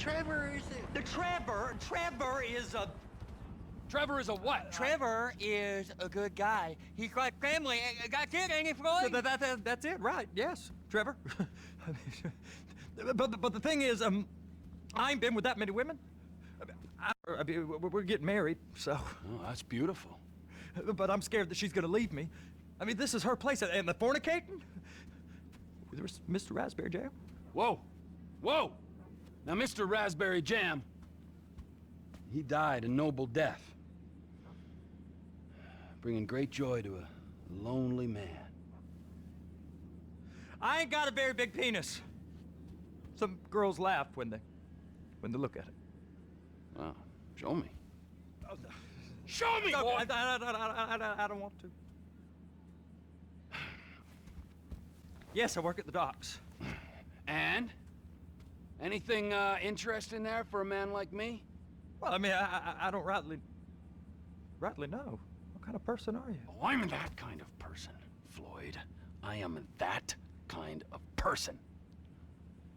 Trevor is a... Trevor is a... Trevor is a what? Trevor is a good guy. He's like family. That's it, ain't it, Floyd? That's it, right? Yes, Trevor. but the thing is, I ain't been with that many women. We're getting married, so. Oh, that's beautiful. But I'm scared that she's gonna leave me. I mean, this is her place, and the fornicating? There's Mr. Raspberry Jam. Whoa, whoa! Now, Mr. Raspberry Jam, he died a noble death, bringing great joy to a lonely man. I ain't got a very big penis. Some girls laugh when they look at it. Wow, show me. Oh, no. Show me, No, boy! I don't want to. Yes, I work at the docks. And? Anything interesting there for a man like me? Well, I mean, I don't rightly know. What kind of person are you? Oh, I'm that kind of person, Floyd. I am that kind of person.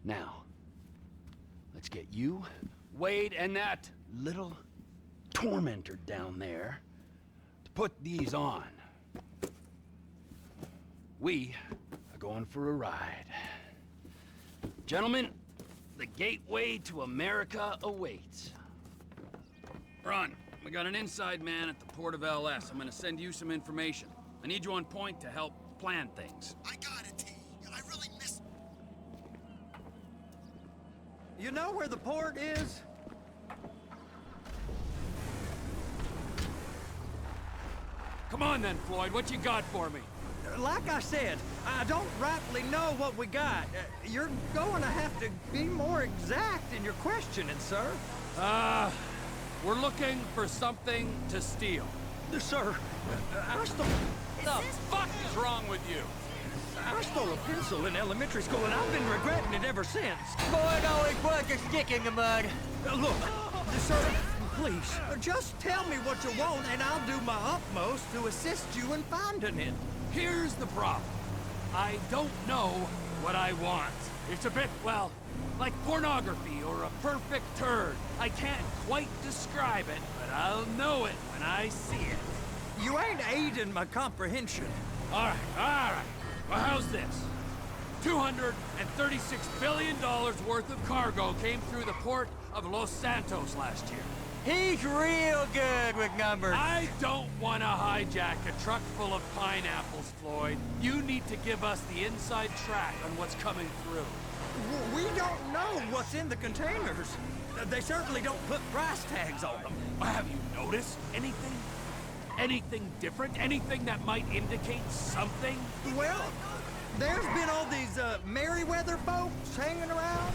Now, let's get you, Wade, and that little tormentor down there to put these on. We are going for a ride. Gentlemen, the gateway to America awaits. Ron, we got an inside man at the port of LS. I'm gonna send you some information. I need you on point to help plan things. I got it, T. I really miss... You know where the port is? Come on then, Floyd, what you got for me? Like I said, I don't rightly know what we got. You're going to have to be more exact in your questioning, sir. We're looking for something to steal. Sir, I stole... What the fuck is wrong with you? I stole a pencil in elementary school, and I've been regretting it ever since. Floyd always puts a stick in the mud. Look, sir, please, just tell me what you want, and I'll do my utmost to assist you in finding it. Here's the problem. I don't know what I want. It's a bit, well, like pornography or a perfect turd. I can't quite describe it, but I'll know it when I see it. You ain't aiding my comprehension. All right. Well, how's this? $236 billion worth of cargo came through the port of Los Santos last year. He's real good with numbers. I don't want to hijack a truck full of pineapples, Floyd. You need to give us the inside track on what's coming through. We don't know what's in the containers. They certainly don't put price tags on them. Have you noticed anything? Anything different? Anything that might indicate something? Well, there's been all these Merryweather folks hanging around.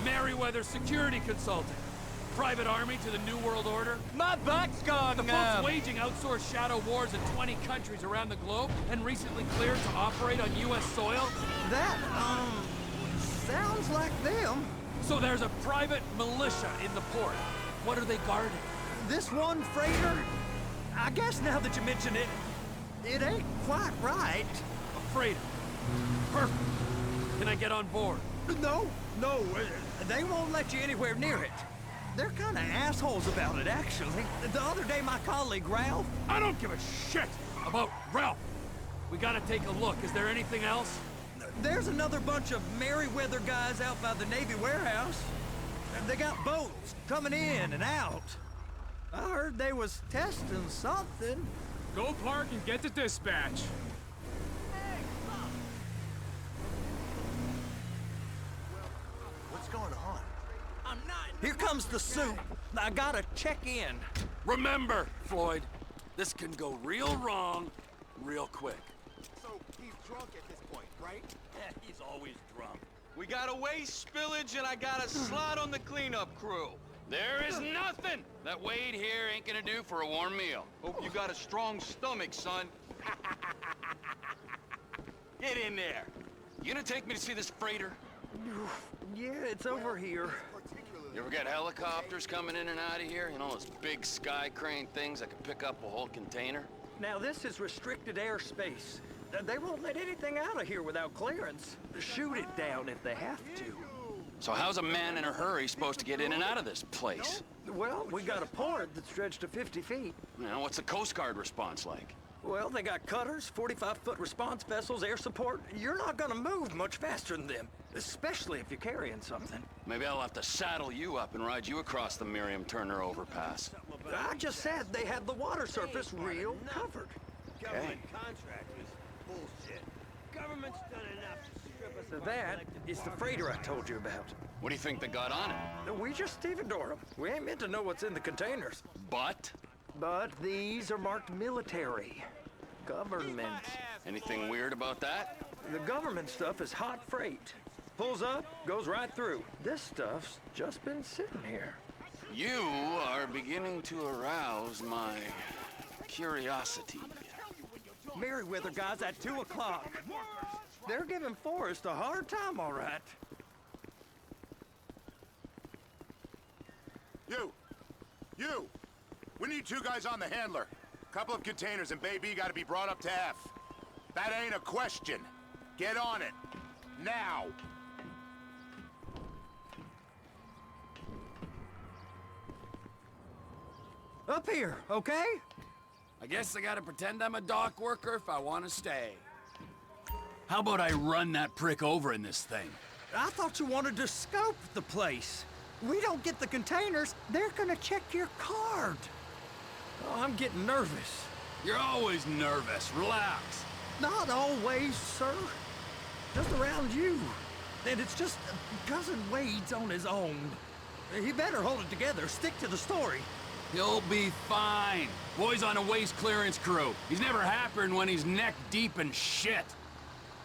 Merryweather Security Consulting. Private army to the New World Order. My butt's gone The folks waging outsourced shadow wars in 20 countries around the globe and recently cleared to operate on U.S. soil. That, sounds like them. So there's a private militia in the port. What are they guarding? This one freighter, I guess now that you mention it, it ain't quite right. A freighter. Perfect. Can I get on board? No, they won't let you anywhere near it. They're kind of assholes about it, actually. The other day, my colleague, Ralph... I don't give a shit about Ralph. We gotta take a look. Is there anything else? There's another bunch of Merryweather guys out by the Navy warehouse. They got boats coming in and out. I heard they was testing something. Go park and get to dispatch. What's going on? I'm not... Here comes the soup. I gotta check in. Remember, Floyd, this can go real wrong real quick. So, he's drunk at this point, right? Yeah, he's always drunk. We got a waste spillage and I got a slot on the cleanup crew. There is nothing that Wade here ain't gonna do for a warm meal. Hope you got a strong stomach, son. Get in there. You gonna take me to see this freighter? Yeah, it's over here. You ever get helicopters coming in and out of here? You know, those big sky crane things that can pick up a whole container? Now, this is restricted airspace. They won't let anything out of here without clearance. Shoot it down if they have to. So how's a man in a hurry supposed to get in and out of this place? Well, we got a port that stretched to 50 feet. Now, what's the Coast Guard response like? Well, they got cutters, 45-foot response vessels, air support. You're not gonna move much faster than them, especially if you're carrying something. Maybe I'll have to saddle you up and ride you across the Miriam Turner overpass. I just said they had the water surface real covered. Government contractors, bullshit. Government's done enough to strip us of That is the freighter I told you about. What do you think they got on it? We just stevedore them. We ain't meant to know what's in the containers. But? But these are marked military. Government. Anything weird about that? The government stuff is hot freight. Pulls up, goes right through. This stuff's just been sitting here. You are beginning to arouse my curiosity. Merriweather guys at 2 o'clock. They're giving Forrest a hard time, all right. You! We need 2 guys on the handler. Couple of containers and Bay B gotta be brought up to F. That ain't a question. Get on it. Now! Up here, okay? I guess I gotta pretend I'm a dock worker if I want to stay. How about I run that prick over in this thing? I thought you wanted to scope the place. We don't get the containers, they're gonna check your card. Oh, I'm getting nervous. You're always nervous. Relax. Not always, sir. Just around you. And it's just Cousin Wade's on his own. He better hold it together, stick to the story. He'll be fine. Boy's on a waste clearance crew. He's never happier than when he's neck deep in shit.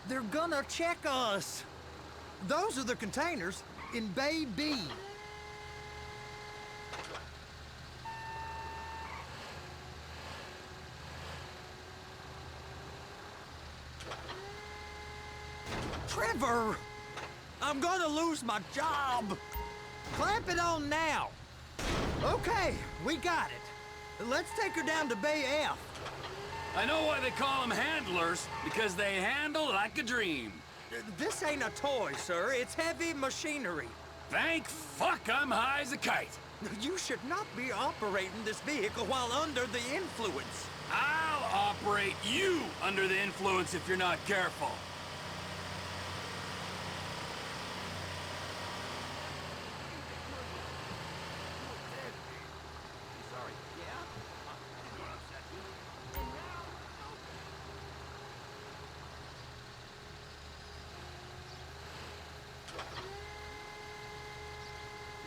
They're gonna check us. Those are the containers in Bay B. Trevor! I'm gonna lose my job! Clamp it on now! Okay, we got it. Let's take her down to Bay F. I know why they call them handlers, because they handle like a dream. This ain't a toy, sir. It's heavy machinery. Thank fuck I'm high as a kite. You should not be operating this vehicle while under the influence. I'll operate you under the influence if you're not careful.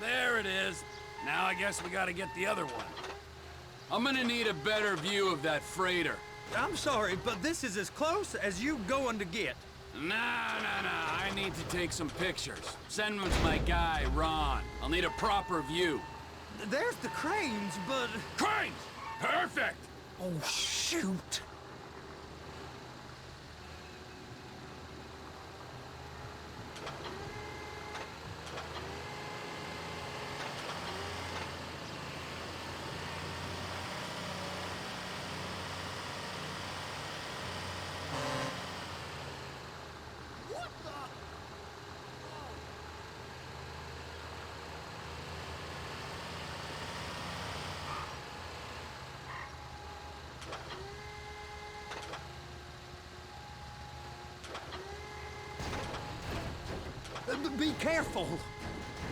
There it is. Now I guess we gotta get the other one. I'm gonna need a better view of that freighter. I'm sorry, but this is as close as you going to get. Nah. I need to take some pictures. Send them to my guy, Ron. I'll need a proper view. There's the cranes, but... Cranes! Perfect! Oh, shoot. Be careful.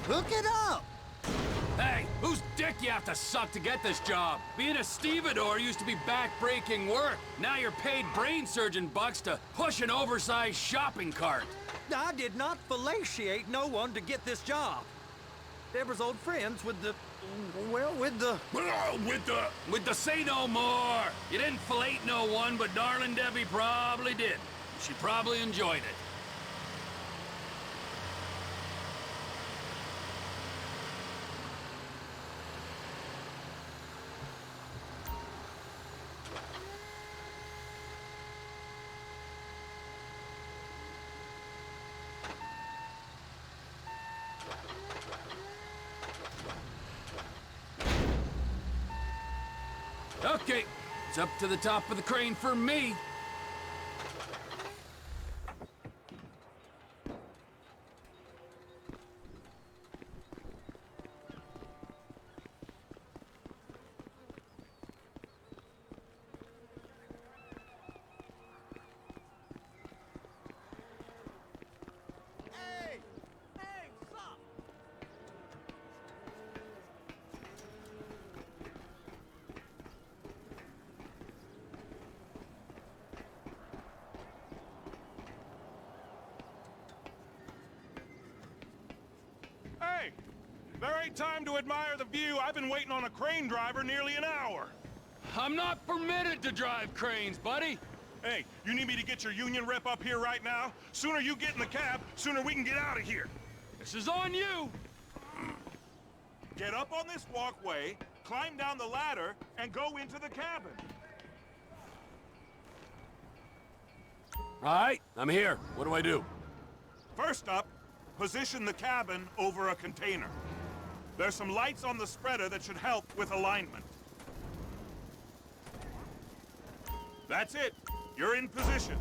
Hook it up. Hey, whose dick you have to suck to get this job? Being a stevedore used to be back-breaking work. Now you're paid brain surgeon bucks to push an oversized shopping cart. I did not fellatiate no one to get this job. Deborah's old friends with the... well, with the... With the say no more. You didn't fillet no one, but darling Debbie probably did. She probably enjoyed it. Okay, it's up to the top of the crane for me. There ain't time to admire the view. I've been waiting on a crane driver nearly an hour. I'm not permitted to drive cranes, buddy. Hey, you need me to get your union rep up here right now? Sooner you get in the cab, sooner we can get out of here. This is on you. Get up on this walkway, climb down the ladder, and go into the cabin. All right, I'm here. What do I do? First up, position the cabin over a container. There's some lights on the spreader that should help with alignment. That's it. You're in position.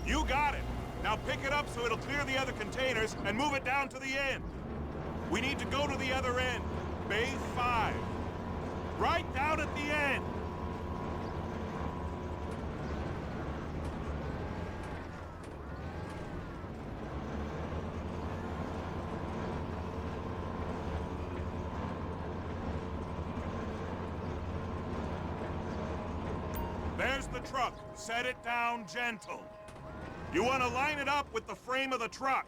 You got it. Now pick it up so it'll clear the other containers and move it down to the end. We need to go to the other end. Bay 5. Right down at the end. There's the truck. Set it down gentle. You want to line it up with the frame of the truck.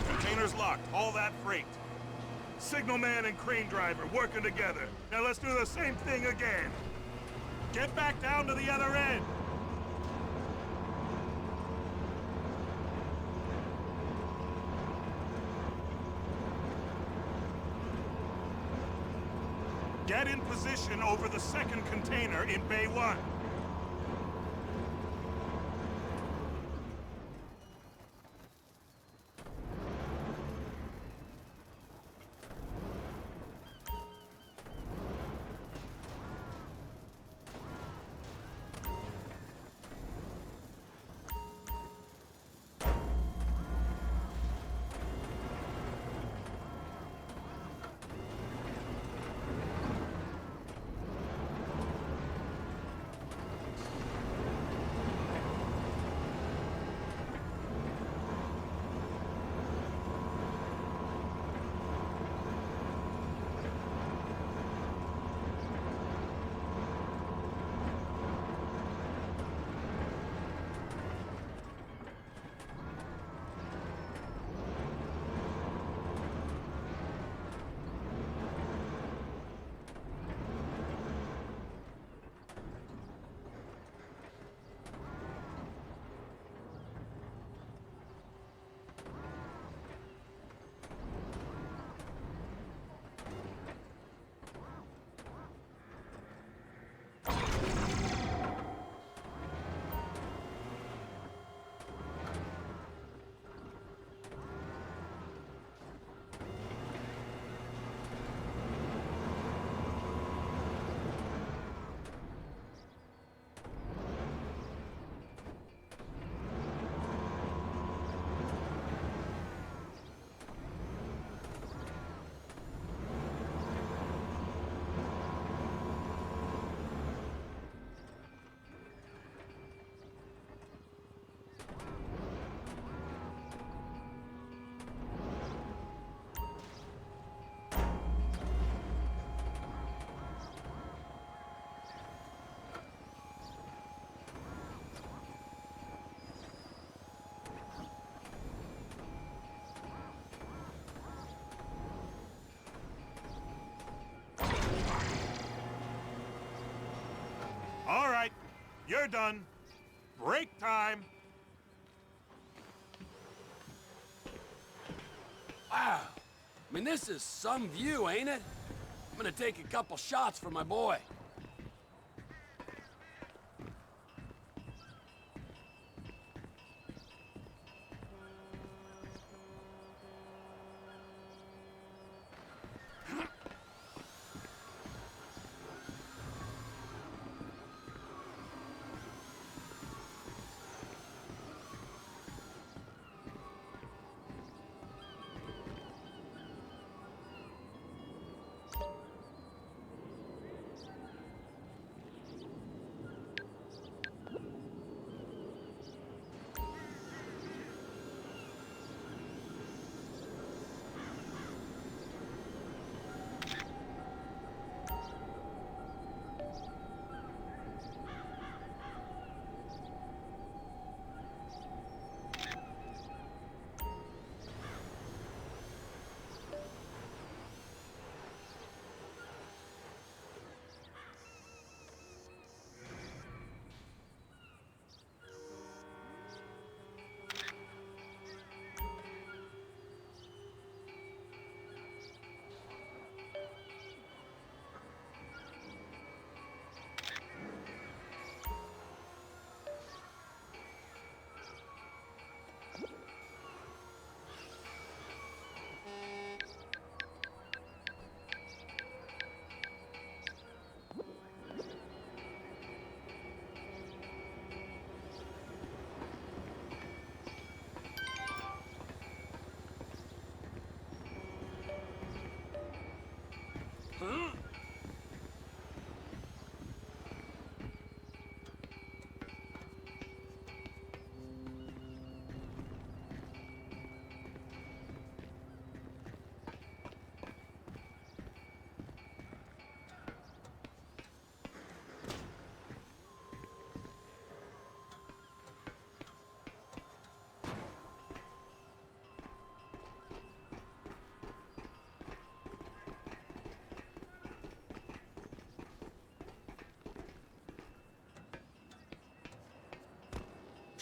Container's locked. Haul that freight. Signalman and crane driver working together. Now let's do the same thing again. Get back down to the other end. Get in position over the second container in Bay 1. All right, you're done. Break time. Wow. I mean, this is some view, ain't it? I'm gonna take a couple shots for my boy.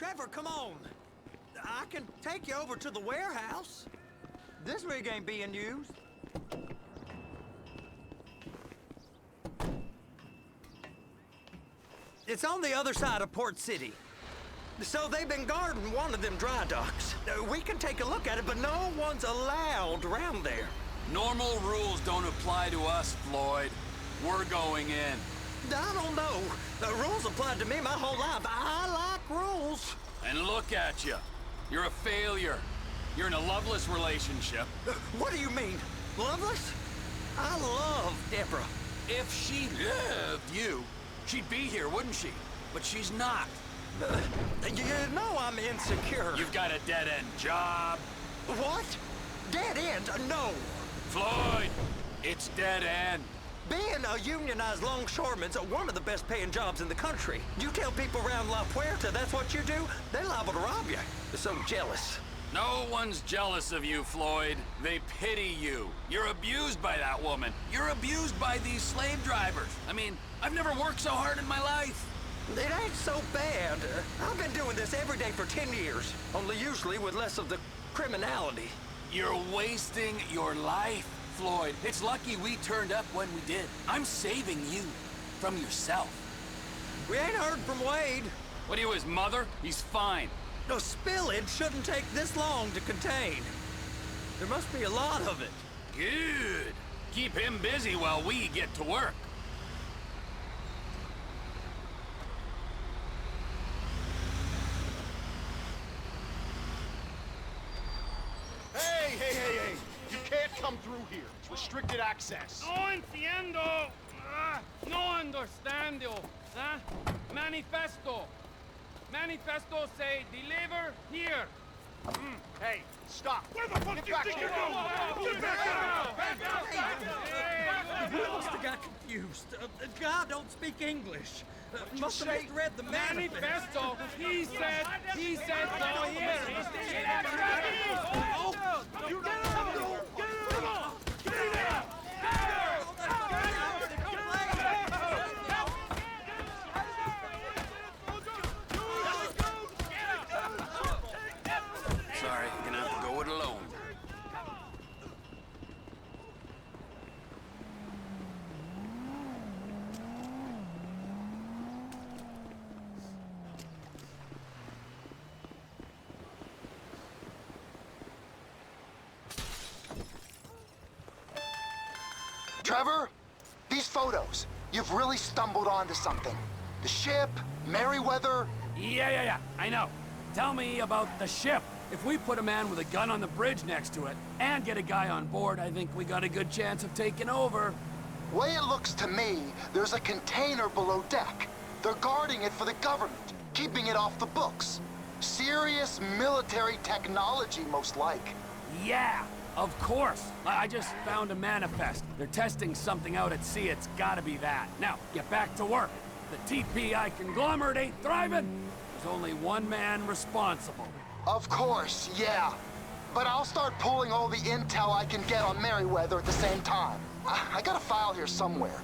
Trevor, come on. I can take you over to the warehouse. This rig ain't being used. It's on the other side of Port City. So they've been guarding one of them dry docks. We can take a look at it, but no one's allowed around there. Normal rules don't apply to us, Floyd. We're going in. I don't know. The rules applied to me my whole life. I like rules. And look at you. You're a failure. You're in a loveless relationship. What do you mean? Loveless? I love Deborah. If she loved you, she'd be here, wouldn't she? But she's not. You know I'm insecure. You've got a dead-end job. What? Dead end? No. Floyd, it's dead end. Being a unionized longshoreman's one of the best paying jobs in the country. You tell people around La Puerta that's what you do, they're liable to rob you. They're so jealous. No one's jealous of you, Floyd. They pity you. You're abused by that woman. You're abused by these slave drivers. I mean, I've never worked so hard in my life. It ain't so bad. I've been doing this every day for 10 years, only usually with less of the criminality. You're wasting your life, Floyd. It's lucky we turned up when we did. I'm saving you from yourself. We ain't heard from Wade. What are you, his mother? He's fine. No, spillage shouldn't take this long to contain. There must be a lot of it. Good. Keep him busy while we get to work. Hey! You can't come through here. It's restricted access. No entiendo. No understando. Manifesto. Manifesto say deliver here. Hey, stop. Where the fuck do you think you're going? We must have got confused. God don't speak English. Must have misread the manifesto. Manifesto. He said go here. You get out! Get out! Get out! Sorry, you're gonna have to go it alone. Trevor, these photos, you've really stumbled onto something. The ship, Merryweather. Yeah, I know. Tell me about the ship. If we put a man with a gun on the bridge next to it and get a guy on board, I think we got a good chance of taking over. Way it looks to me, there's a container below deck. They're guarding it for the government, keeping it off the books. Serious military technology, most like. Yeah, of course. I just found a manifest. They're testing something out at sea. It's gotta be that. Now, get back to work. The TPI conglomerate ain't thriving. There's only one man responsible. Of course, yeah. But I'll start pulling all the intel I can get on Merryweather at the same time. I got a file here somewhere.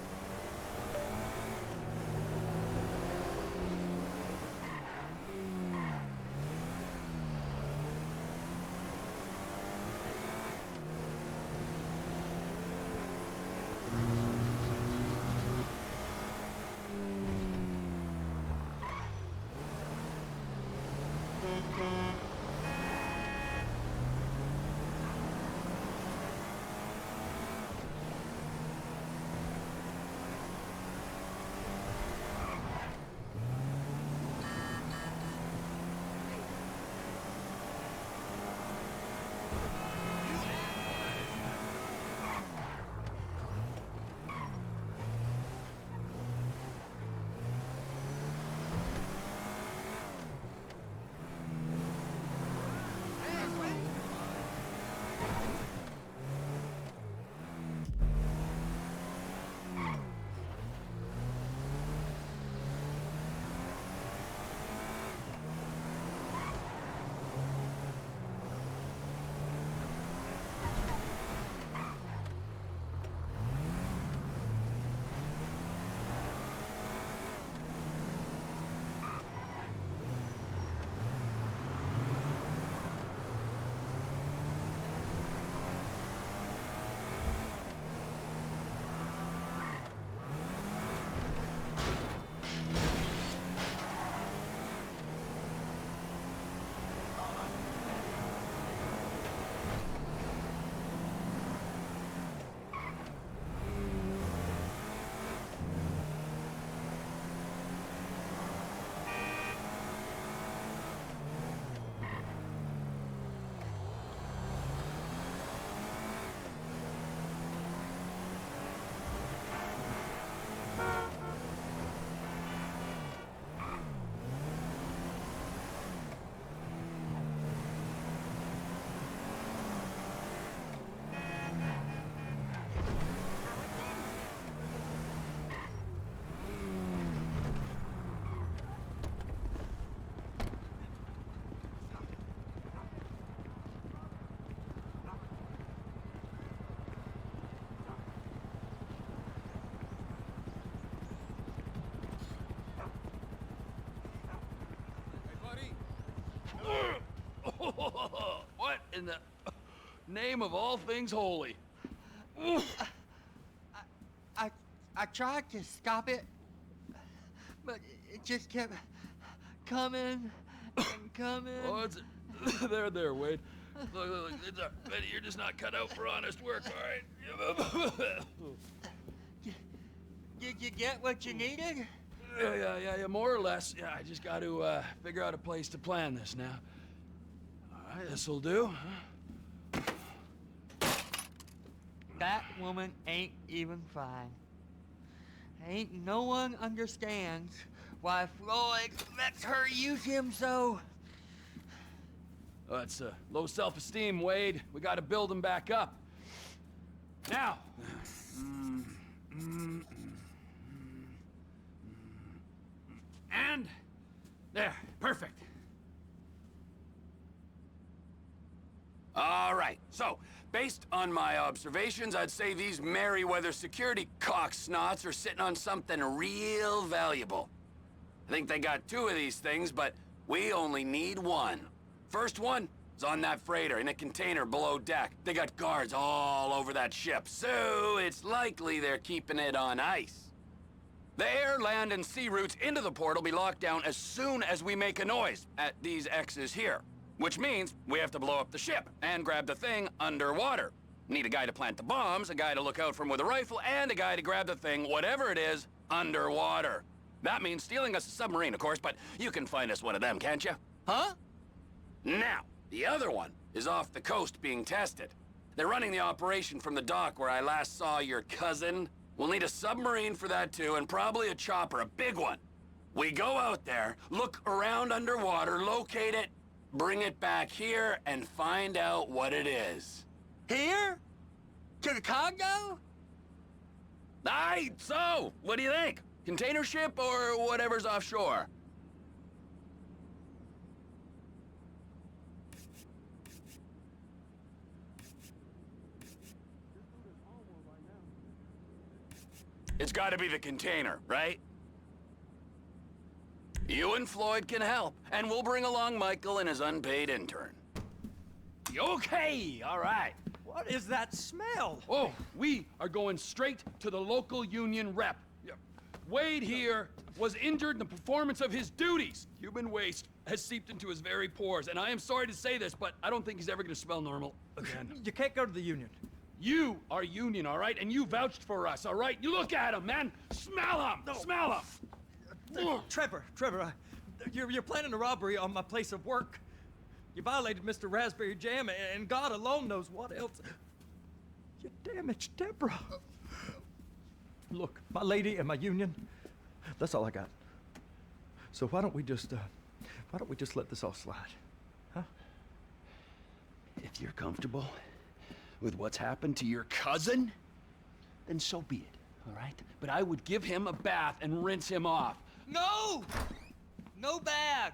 in the name of all things holy? I tried to stop it, but it just kept coming and coming. Oh, it's there, Wade. Look, it's Betty, you're just not cut out for honest work, all right? Did you get what you needed? Yeah, more or less. Yeah, I just got to figure out a place to plan this now. All right, this'll do. That woman ain't even fine. Ain't no one understands why Floyd lets her use him so. Oh, it's low self-esteem, Wade. We got to build him back up. Now. And there, perfect. All right, so, based on my observations, I'd say these Merryweather security cocksnots are sitting on something real valuable. I think they got 2 of these things, but we only need 1. First one is on that freighter in a container below deck. They got guards all over that ship, so it's likely they're keeping it on ice. The air, land, and sea routes into the port will be locked down as soon as we make a noise at these X's here. Which means we have to blow up the ship and grab the thing underwater. Need a guy to plant the bombs, a guy to look out for him with a rifle, and a guy to grab the thing, whatever it is, underwater. That means stealing us a submarine, of course, but you can find us one of them, can't you? Huh? Now, the other one is off the coast being tested. They're running the operation from the dock where I last saw your cousin. We'll need a submarine for that too, and probably a chopper, a big one. We go out there, look around underwater, locate it, bring it back here, and find out what it is. Here? To the Congo? Aye, so, what do you think? Container ship or whatever's offshore? It's gotta be the container, right? You and Floyd can help, and we'll bring along Michael and his unpaid intern. Okay, all right. What is that smell? Oh, we are going straight to the local union rep. Wade here was injured in the performance of his duties. Human waste has seeped into his very pores, and I am sorry to say this, but I don't think he's ever gonna smell normal again. You can't go to the union. You are union, all right? And you vouched for us, all right? You look at him, man. Smell him. No. Smell him. Trevor, you're planning a robbery on my place of work. You violated Mr. Raspberry Jam, and God alone knows what else. You damaged Deborah. Look, my lady and my union, that's all I got. So why don't we just let this all slide, huh? If you're comfortable with what's happened to your cousin, then so be it, all right? But I would give him a bath and rinse him off. No! No bath!